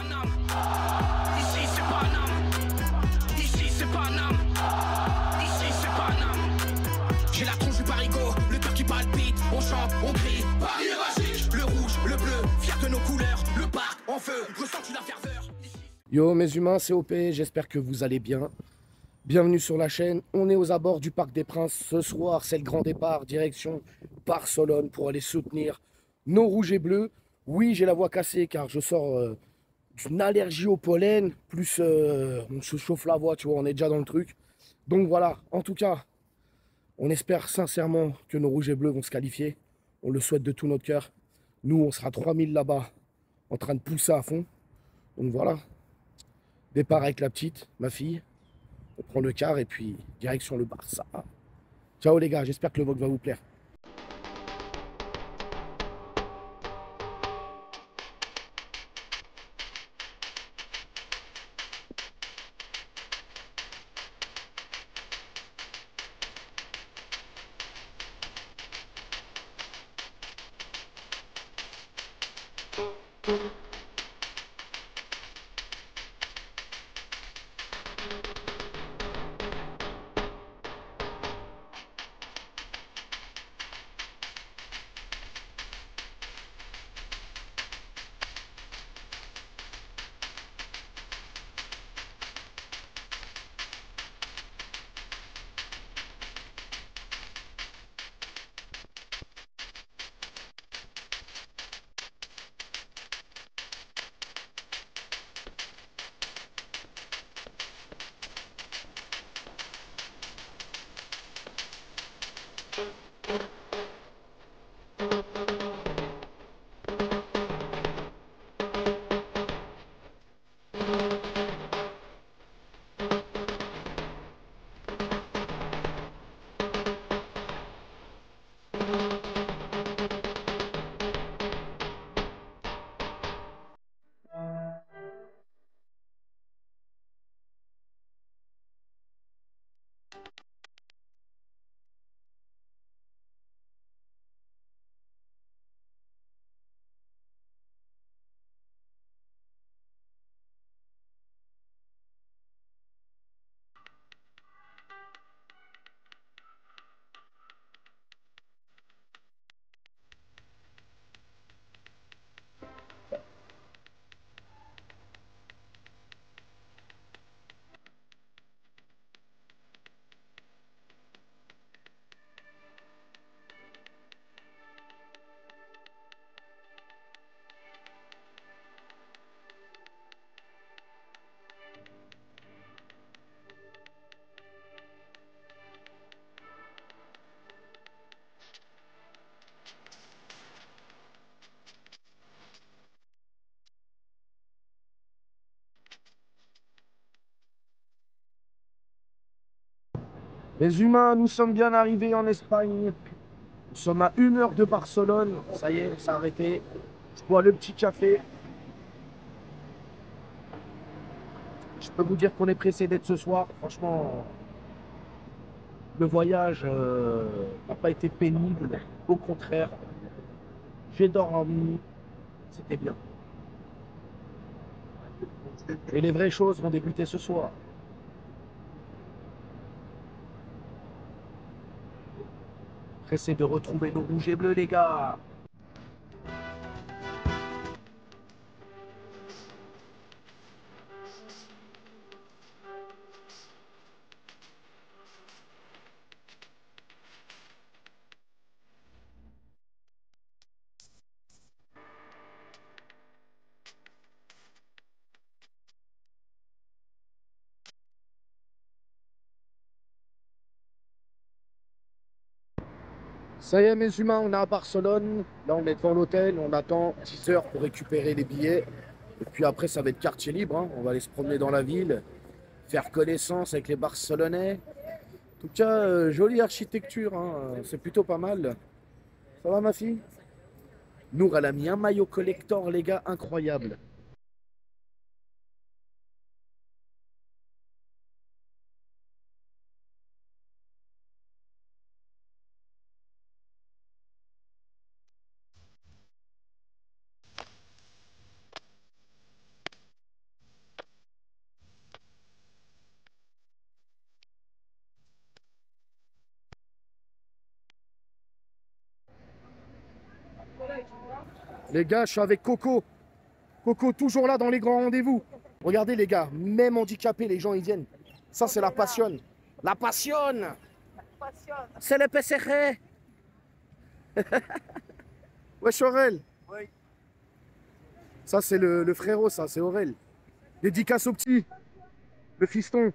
Paname. Ici c'est Paname. Ici c'est Paname. Ici c'est Paname. J'ai la tronche du parigot, le cœur qui palpite. On chante, on crie, Paris est magique. Le rouge, le bleu, fier de nos couleurs. Le parc en feu, ressens-tu la ferveur? Yo mes humains, c'est OP, j'espère que vous allez bien. Bienvenue sur la chaîne, on est aux abords du Parc des Princes. Ce soir, c'est le grand départ, direction Barcelone pour aller soutenir nos rouges et bleus. Oui, j'ai la voix cassée car je sors d'une allergie au pollen, plus on se chauffe la voix, tu vois, on est déjà dans le truc. Donc voilà, en tout cas, on espère sincèrement que nos rouges et bleus vont se qualifier. On le souhaite de tout notre cœur. Nous, on sera 3000 là-bas en train de pousser à fond. Donc voilà, départ avec la petite, ma fille. On prend le car et puis direction le Barça. Ciao les gars, j'espère que le vlog va vous plaire. Les humains, nous sommes bien arrivés en Espagne. Nous sommes à 1 heure de Barcelone. Ça y est, ça a arrêté. Je bois le petit café. Je peux vous dire qu'on est pressé d'être ce soir. Franchement, le voyage n'a pas été pénible. Au contraire, j'ai dormi. C'était bien. Et les vraies choses vont débuter ce soir. Pressé de retrouver nos rouges et bleus, les gars. Ça y est, mes humains, on est à Barcelone. Là, on est devant l'hôtel. On attend 10 heures pour récupérer les billets. Et puis après, ça va être quartier libre, hein. On va aller se promener dans la ville, faire connaissance avec les Barcelonais. En tout cas, jolie architecture, hein. C'est plutôt pas mal. Ça va, ma fille? Nour, elle a mis un maillot collector, les gars, incroyable. Les gars, je suis avec Coco. Coco, toujours là dans les grands rendez-vous. Regardez les gars, même handicapés, les gens ils viennent. Ça, c'est la passion. La passion. C'est le PCR. Wesh Aurel. Oui. Ça, c'est le frérot, ça, c'est Aurel. Dédicace au petit. Le fiston.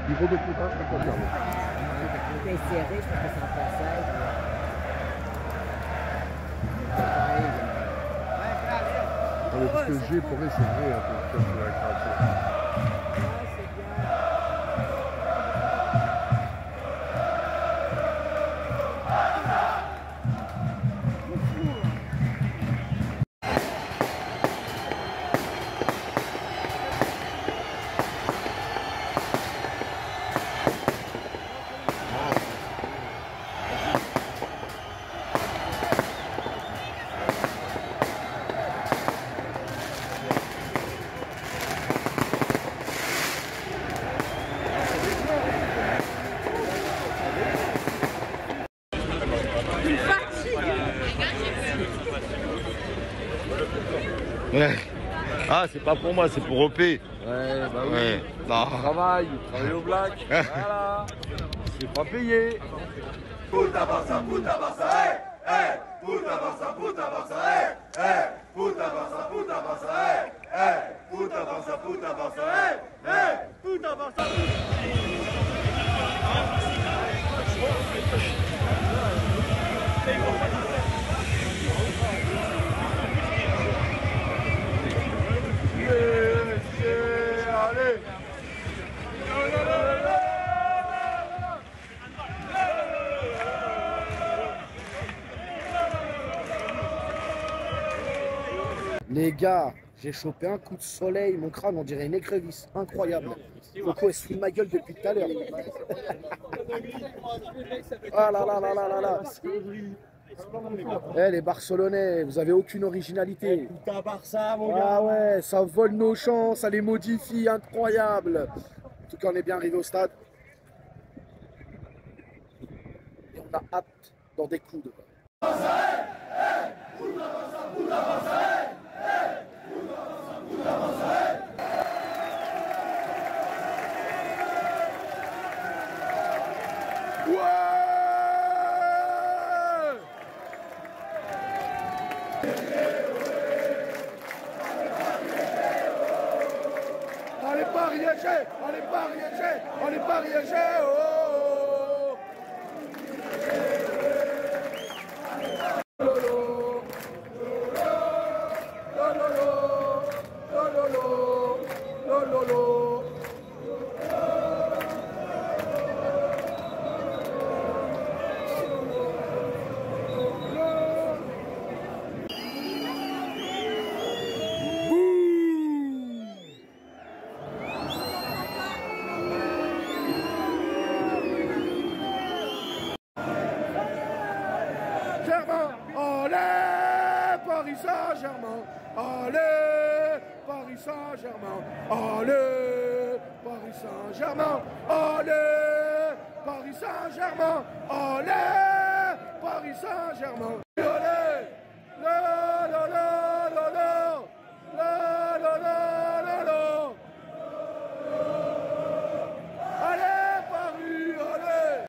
Niveau de poutage, c'est confirmé. C'est serré, je pense que c'est en passage. Parce que j'ai pour essayer un peu de la création. Ouais. Ah, c'est pas pour moi, c'est pour OP. Ouais, bah oui. Ouais. Non. Travaille au black. Voilà. C'est pas payé. Puta Barça, eh, eh. Puta Barça, eh, eh. Puta Barça, eh, eh. Puta Barça, eh, eh. Puta Barça. Allez. Les gars, j'ai chopé un coup de soleil, mon crâne on dirait une écrevisse, incroyable. Coco elle se fout de ma gueule depuis tout à l'heure. Ah là là là là là là. Eh les Barcelonais, vous avez aucune originalité. Putain Barça, mon gars. Ah ouais, ça vole nos champs, ça les modifie, incroyable. En tout cas on est bien arrivé au stade. Et on a hâte d'en découdre. Allez Paris SG, allez Paris SG, allez Paris SG, oh. Paris Saint-Germain, allez, Paris Saint-Germain, allez, Paris Saint-Germain, allez, Paris Saint-Germain, allez, Paris Saint-Germain, allez, la la la la la, la la la la la, allez Paris, allez.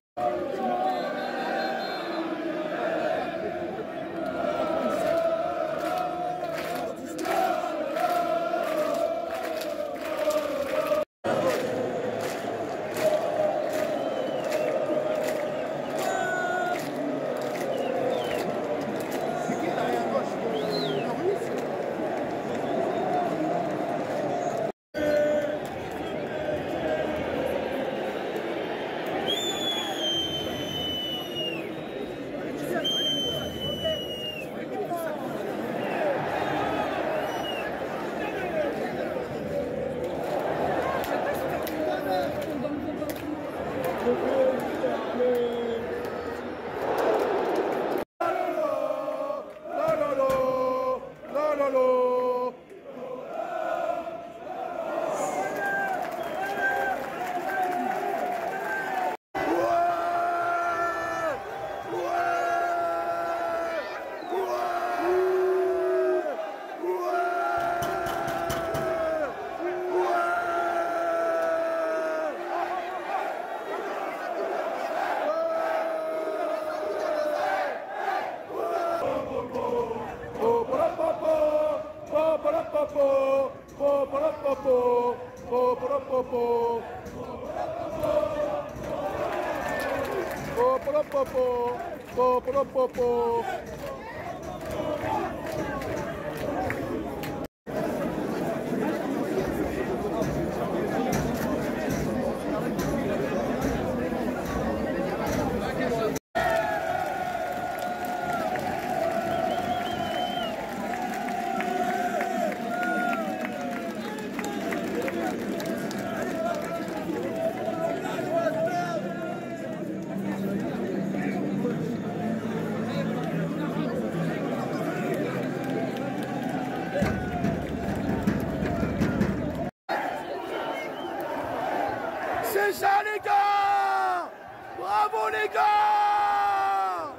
C'est ça les gars! Bravo les gars!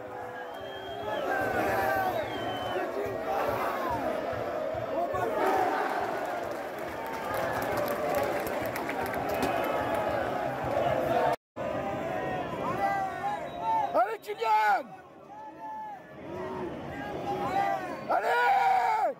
Allez Kylian! Allez!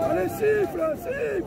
Allez, siffle, siffle!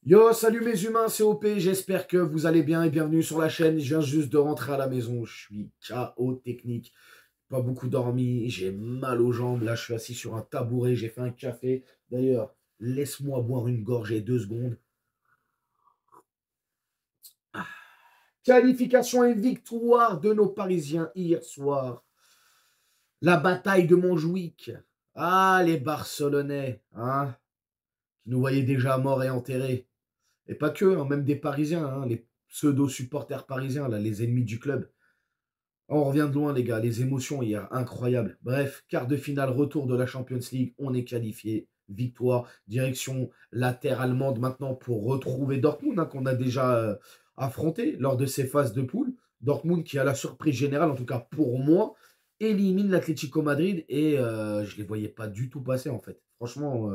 Yo, salut mes humains, c'est OP, j'espère que vous allez bien et bienvenue sur la chaîne. Je viens juste de rentrer à la maison, je suis KO technique, pas beaucoup dormi, j'ai mal aux jambes. Là, je suis assis sur un tabouret, j'ai fait un café. D'ailleurs, laisse-moi boire une gorgée 2 secondes. Qualification et victoire de nos Parisiens hier soir. La bataille de Montjuïc. Ah, les Barcelonais, hein, qui nous voyaient déjà morts et enterrés. Et pas que, hein, même des Parisiens, hein, les pseudo-supporters parisiens, là, les ennemis du club. On revient de loin, les gars. Les émotions hier, incroyables. Bref, quart de finale, retour de la Champions League. On est qualifié. Victoire, direction la terre allemande maintenant pour retrouver Dortmund, hein, qu'on a déjà affronté lors de ces phases de poule. Dortmund qui, à la surprise générale, en tout cas pour moi, élimine l'Atlético Madrid et je ne les voyais pas du tout passer, en fait. Franchement,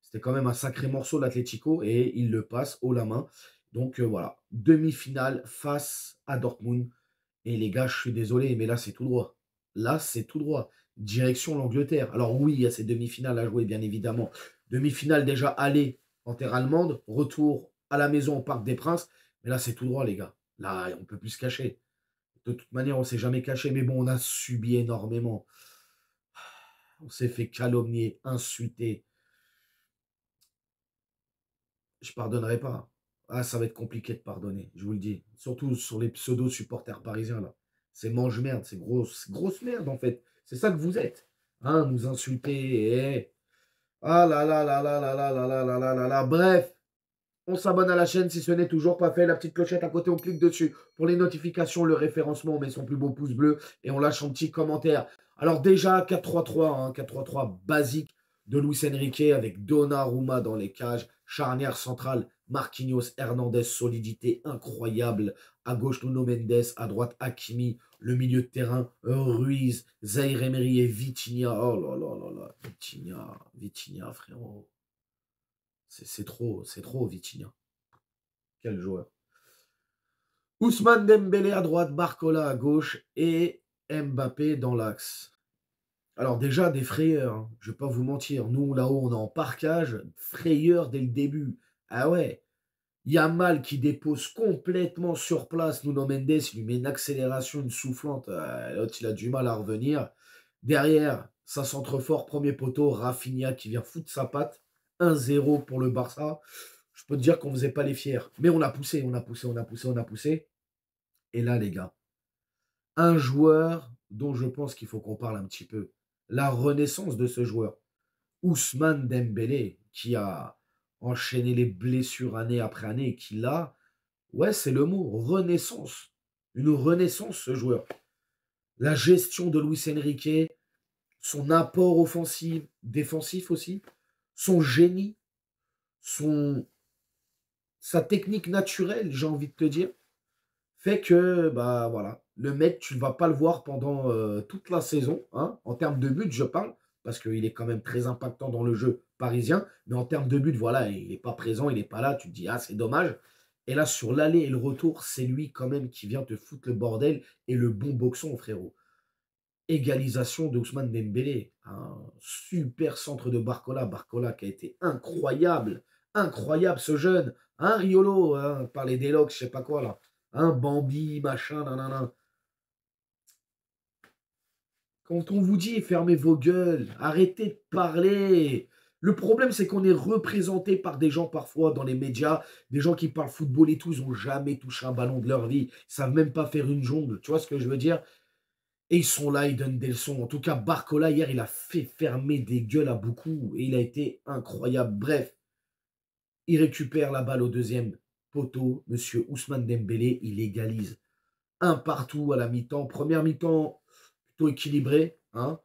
c'était quand même un sacré morceau, l'Atlético, et il le passe haut la main. Donc voilà, demi-finale face à Dortmund. Et les gars, je suis désolé, mais là, c'est tout droit. Là, c'est tout droit. Direction l'Angleterre. Alors oui, il y a ces demi-finales à jouer, bien évidemment. Demi-finale déjà aller en terre allemande, retour à la maison au Parc des Princes. Mais là, c'est tout droit, les gars. Là, on ne peut plus se cacher. De toute manière, on ne s'est jamais caché, mais bon, on a subi énormément. On s'est fait calomnier, insulter. Je ne pardonnerai pas. Ah, ça va être compliqué de pardonner, je vous le dis. Surtout sur les pseudo-supporters parisiens, là. C'est mange-merde, c'est grosse merde, en fait. C'est ça que vous êtes. Hein, nous insulter. Ah là là là là là là là là là là là là. Bref, on s'abonne à la chaîne si ce n'est toujours pas fait. La petite clochette à côté, on clique dessus. Pour les notifications, le référencement, on met son plus beau pouce bleu et on lâche un petit commentaire. Alors déjà, 4-3-3, hein, 4-3-3 basique de Luis Enrique avec Donnarumma dans les cages, charnière centrale, Marquinhos, Hernandez, solidité incroyable. À gauche, Nuno Mendes, à droite, Hakimi, le milieu de terrain, Ruiz, Zaïre Emery et Vitinha. Oh là là là là, Vitinha, frérot. C'est trop, Vitinha. Quel joueur. Ousmane Dembélé à droite, Barcola à gauche et Mbappé dans l'axe. Alors déjà, des frayeurs, hein. Je ne vais pas vous mentir. Nous, là-haut, on est en parquage. Frayeurs dès le début. Ah ouais. Yamal qui dépose complètement sur place Nuno Mendes. Il lui met une accélération, une soufflante. L'autre, il a du mal à revenir. Derrière, ça centre fort. Premier poteau, Rafinha qui vient foutre sa patte. 1-0 pour le Barça. Je peux te dire qu'on ne faisait pas les fiers. Mais on a poussé. Et là, les gars, un joueur dont je pense qu'il faut qu'on parle un petit peu. La renaissance de ce joueur. Ousmane Dembélé, qui a enchaîné les blessures année après année et qui là, ouais, c'est le mot, renaissance. Une renaissance, ce joueur. La gestion de Luis Enrique, son apport offensif, défensif aussi, son génie, sa technique naturelle, j'ai envie de te dire, fait que, bah voilà, le mec, tu ne vas pas le voir pendant toute la saison, hein, en termes de but, je parle, parce qu'il est quand même très impactant dans le jeu parisien, mais en termes de but, voilà, il n'est pas présent, il n'est pas là, tu te dis, ah, c'est dommage. Et là, sur l'aller et le retour, c'est lui quand même qui vient te foutre le bordel et le bon boxon, frérot. Égalisation de Ousmane Dembélé, un super centre de Barcola, Barcola qui a été incroyable, incroyable ce jeune, hein, Riolo, hein, parler des logs, je sais pas quoi là. Hein, Bambi, machin, nanana. Quand on vous dit fermez vos gueules, arrêtez de parler. Le problème, c'est qu'on est représenté par des gens parfois dans les médias, des gens qui parlent football et tout, ils n'ont jamais touché un ballon de leur vie, ils ne savent même pas faire une jongle, tu vois ce que je veux dire? Et ils sont là, ils donnent des leçons. En tout cas, Barcola, hier, il a fait fermer des gueules à beaucoup et il a été incroyable. Bref, il récupère la balle au deuxième poteau, monsieur Ousmane Dembélé, il égalise. Un partout à la mi-temps. Première mi-temps plutôt équilibrée. Hein.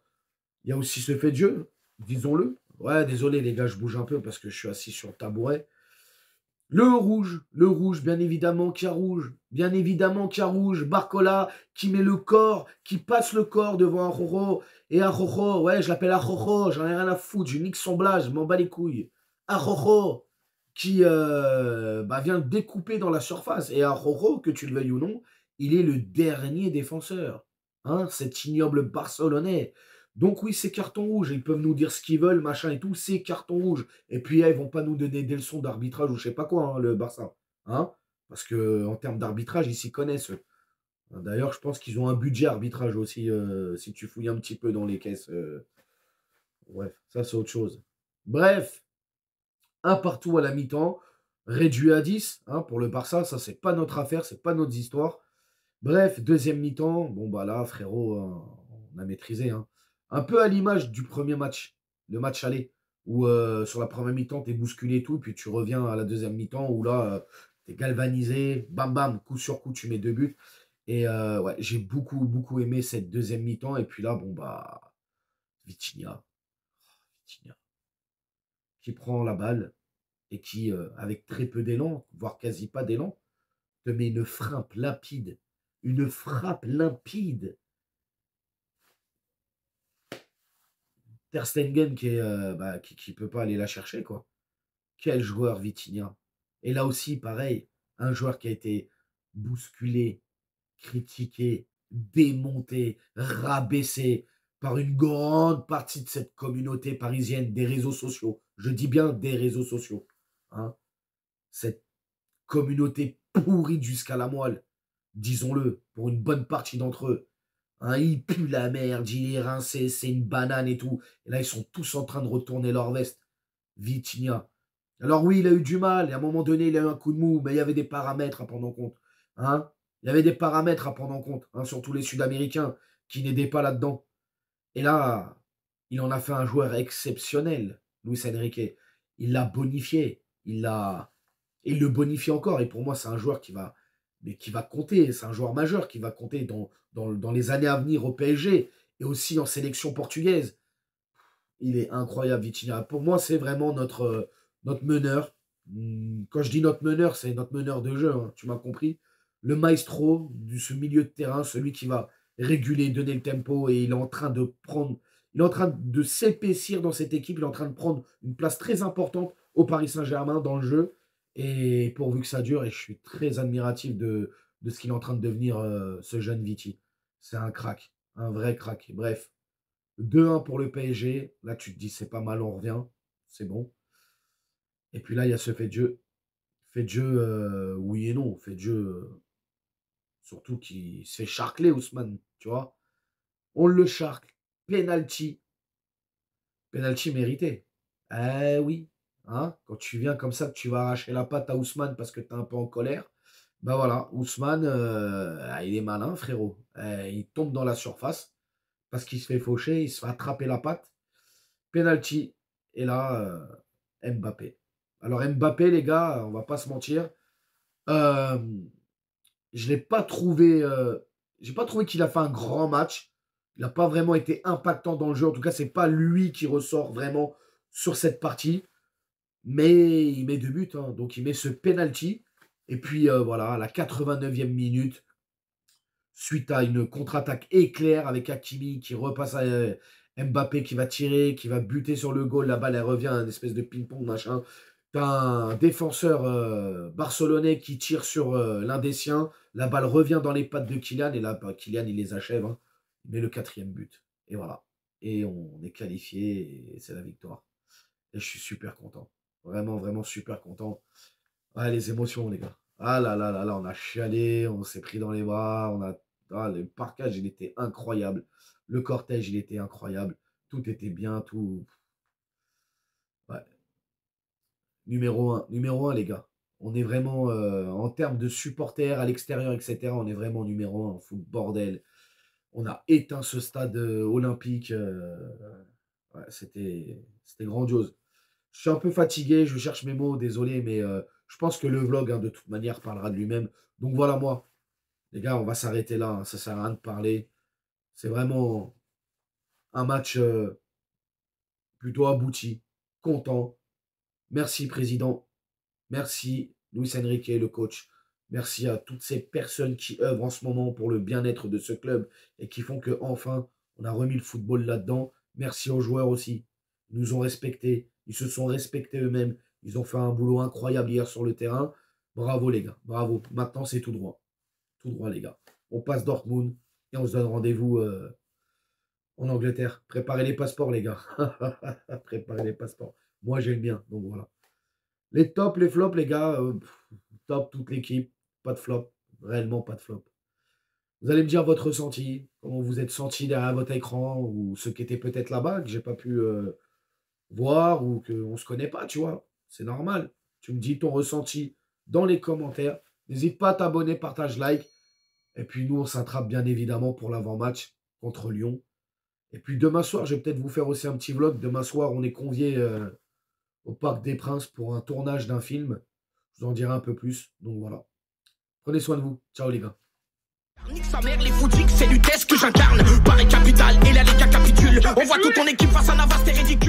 Il y a aussi ce fait de jeu, disons-le. Ouais, désolé les gars, je bouge un peu parce que je suis assis sur le tabouret. Le rouge, bien évidemment qu'il y a rouge. Bien évidemment qu'il y a rouge. Barcola qui met le corps, qui passe le corps devant Arrojo. Et Arrojo, ouais, je l'appelle Arrojo, j'en ai rien à foutre, je nique son blase, je m'en bats les couilles. Arrojo qui vient le découper dans la surface. Et Arrojo, que tu le veuilles ou non, il est le dernier défenseur. Hein, cet ignoble Barcelonais. Donc oui, c'est carton rouge. Ils peuvent nous dire ce qu'ils veulent, machin et tout, c'est carton rouge. Et puis, ils vont pas nous donner des leçons d'arbitrage ou je sais pas quoi, hein, le Barça. Hein, parce que en termes d'arbitrage, ils s'y connaissent, eux. D'ailleurs, je pense qu'ils ont un budget arbitrage aussi, si tu fouilles un petit peu dans les caisses. Bref, ça c'est autre chose. Bref, un partout à la mi-temps, réduit à 10 hein, pour le Barça, ça c'est pas notre affaire, c'est pas notre histoire. Bref, deuxième mi-temps, bon bah là, frérot, on a maîtrisé. Hein. Un peu à l'image du premier match, le match aller, où sur la première mi-temps, t'es bousculé et tout, puis tu reviens à la deuxième mi-temps, où là, t'es galvanisé, bam bam, coup sur coup, tu mets 2 buts. Et ouais, j'ai beaucoup, beaucoup aimé cette deuxième mi-temps. Et puis là, bon bah, Vitinha, Vitinha, qui prend la balle et qui, avec très peu d'élan, voire quasi pas d'élan, te met une frappe limpide. Une frappe limpide. Ter Stegen qui peut pas aller la chercher, quoi. Quel joueur, Vitinha. Et là aussi, pareil, un joueur qui a été bousculé, critiqué, démonté, rabaissé par une grande partie de cette communauté parisienne des réseaux sociaux. Je dis bien des réseaux sociaux. Hein. Cette communauté pourrie jusqu'à la moelle, disons-le, pour une bonne partie d'entre eux. Hein, il pue la merde, il est rincé, c'est une banane et tout. Et là, ils sont tous en train de retourner leur veste. Vitinha. Alors oui, il a eu du mal, et à un moment donné, il a eu un coup de mou, mais il y avait des paramètres à prendre en compte. Hein, il y avait des paramètres à prendre en compte, hein, surtout les Sud-Américains qui n'aidaient pas là-dedans. Et là, il en a fait un joueur exceptionnel, Luis Enrique. Il l'a bonifié, il le bonifie encore. Et pour moi, c'est un joueur qui va compter. C'est un joueur majeur qui va compter dans les années à venir au PSG et aussi en sélection portugaise. Il est incroyable, Vitinha. Pour moi, c'est vraiment notre meneur. Quand je dis notre meneur, c'est notre meneur de jeu, hein, tu m'as compris. Le maestro de ce milieu de terrain, celui qui va réguler, donner le tempo, et il est en train de prendre, il est en train de s'épaissir dans cette équipe, il est en train de prendre une place très importante au Paris Saint-Germain dans le jeu, et pourvu que ça dure, et je suis très admiratif de ce qu'il est en train de devenir, ce jeune Viti. C'est un crack, un vrai crack. Bref, 2-1 pour le PSG, là tu te dis c'est pas mal, on revient, c'est bon. Et puis là, il y a ce fait de jeu. Fait de jeu, oui et non. Fait de jeu, surtout qui se fait charcler, Ousmane, tu vois. On le charcle. Penalty. Penalty mérité. Eh oui. Hein, quand tu viens comme ça, que tu vas arracher la patte à Ousmane parce que tu es un peu en colère, ben voilà, Ousmane, il est malin, frérot. Il tombe dans la surface parce qu'il se fait faucher, il se fait attraper la patte. Penalty. Et là, Mbappé. Alors Mbappé, les gars, on va pas se mentir. Je l'ai pas trouvé. J'ai pas trouvé qu'il a fait un grand match. Il n'a pas vraiment été impactant dans le jeu. En tout cas, c'est pas lui qui ressort vraiment sur cette partie. Mais il met 2 buts. Hein. Donc il met ce penalty. Et puis voilà, à la 89e minute, suite à une contre-attaque éclair avec Hakimi qui repasse à Mbappé qui va tirer, qui va buter sur le goal. La balle, elle revient, une espèce de ping-pong, machin. T'as un défenseur barcelonais qui tire sur l'un des siens. La balle revient dans les pattes de Kylian. Et là, Kylian, il les achève. Hein. Il met le 4e but. Et voilà. Et on est qualifié. Et c'est la victoire. Et je suis super content. Vraiment, vraiment super content. Ah, les émotions, les gars. Ah là là là là, on a chialé. On s'est pris dans les bras. Le parquage, il était incroyable. Le cortège, il était incroyable. Tout était bien. Tout. Ouais. Numéro 1, les gars. On est vraiment, en termes de supporters à l'extérieur, etc., on est vraiment numéro 1. On fout le bordel. On a éteint ce stade olympique. Ouais, c'était grandiose. Je suis un peu fatigué, je cherche mes mots, désolé, mais je pense que le vlog, hein, de toute manière, parlera de lui-même. Donc voilà, moi, les gars, on va s'arrêter là. Hein, ça sert à rien de parler. C'est vraiment un match plutôt abouti, content. Merci, président. Merci, Luis Enrique, le coach. Merci à toutes ces personnes qui œuvrent en ce moment pour le bien-être de ce club et qui font qu'enfin, on a remis le football là-dedans. Merci aux joueurs aussi. Ils nous ont respectés. Ils se sont respectés eux-mêmes. Ils ont fait un boulot incroyable hier sur le terrain. Bravo, les gars. Bravo. Maintenant, c'est tout droit. Tout droit, les gars. On passe Dortmund et on se donne rendez-vous en Angleterre. Préparez les passeports, les gars. Préparez les passeports. Moi, j'ai le mien, donc voilà. Les tops, les flops, les gars. Top, toute l'équipe. Pas de flop. Réellement, pas de flop. Vous allez me dire votre ressenti, comment vous êtes senti derrière votre écran, ou ceux qui étaient peut-être là-bas, que j'ai pas pu voir, ou qu'on ne se connaît pas, tu vois. C'est normal. Tu me dis ton ressenti dans les commentaires. N'hésite pas à t'abonner, partage, like. Et puis nous, on s'attrape bien évidemment pour l'avant-match contre Lyon. Et puis demain soir, je vais peut-être vous faire aussi un petit vlog. Demain soir, on est conviés au Parc des Princes pour un tournage d'un film. Je vous en dirai un peu plus. Donc voilà. Prenez soin de vous. Ciao les gars. Nique sa mère, les footix, c'est l'UTES que j'incarne. Paris capitale et la Liga capitule. On voit toute ton équipe face à Navas, c'est ridicule.